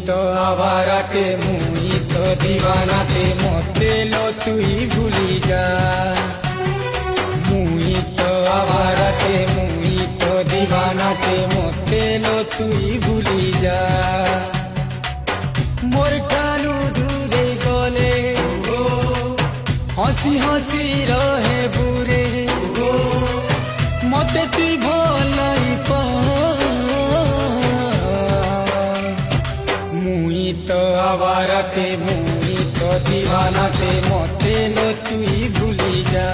তো আবারাটে মুই তো দিবানাটে মতে লো তুই ভুলি যা মুই তো আবারাটে মুই তো দিবানাটে মতে লো তুই ভুলি যা মোর কানু দূরে গলে হসি হসি রহে বুরে মতে তুই ভলাই পা মুই তো আবারাটে মুই তো দিবানাটে মতে লো তুই ভুলি যা।